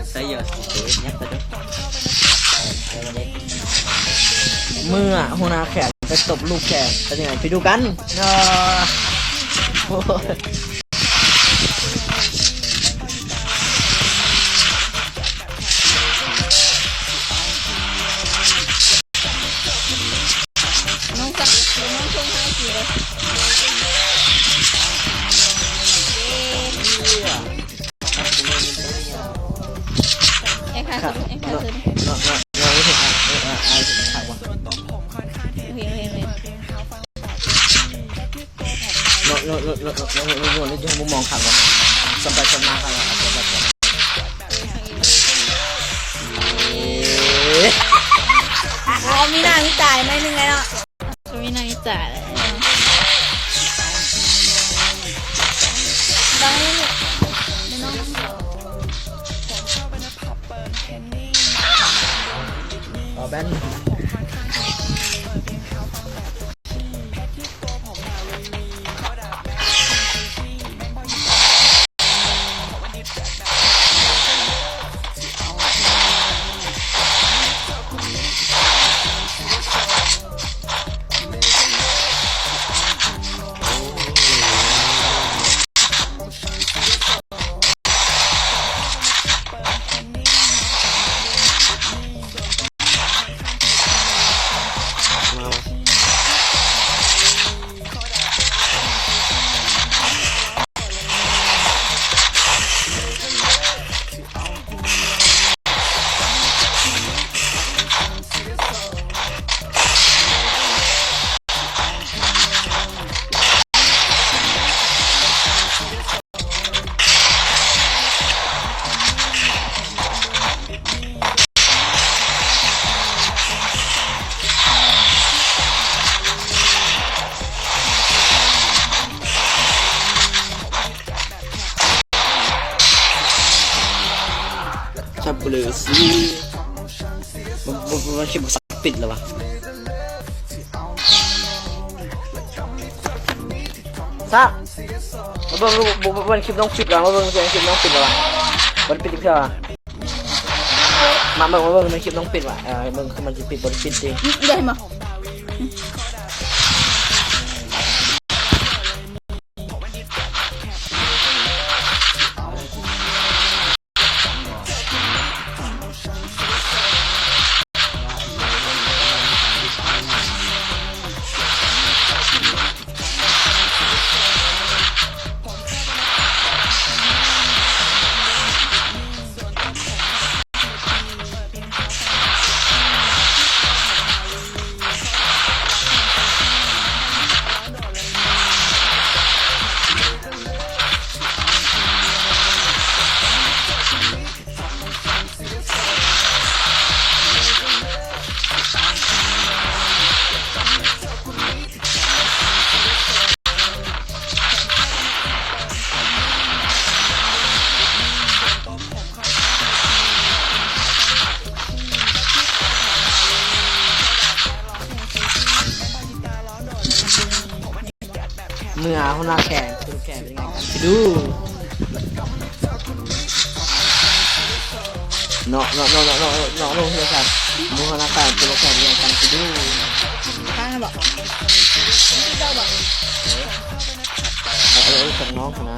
Saya sebenarnya tadi เมื่อหัวหน้าแขกไปตบลูกแขกเป็นยังไงไปดูกันโอ้ย น้องจับน้องชงให้กี่เลยไอ้ข้าซื้อไอ้ข้าซื้อเราไม่ถึงถามว่าเราจะมุมมองข่าวว่าสบายสบายค่ะเรามีหน้ามีจ่ายไหมนึงไงเนาะมีหน้ามีจ่ายเลยดังเลยน้องแบนชับเบลอสิมันคลิปสักปิดแล้ววะซะมันคลิปต้องปิดแล้วมันคลิปต้องปิดแล้ววะมันปิดอีกเท่ามามันคลิปต้องปิดว่ะมันจะปิดบนปิดจริงได้มาเมื่อหัวหน้าแขกเป็นยังไงกันไปดูเนาะลงเถอะครับมือหัวหน้าแขกเป็นยังไงกันไปดูข้างบอกเจ้าบอกเอาส่งน้องนะ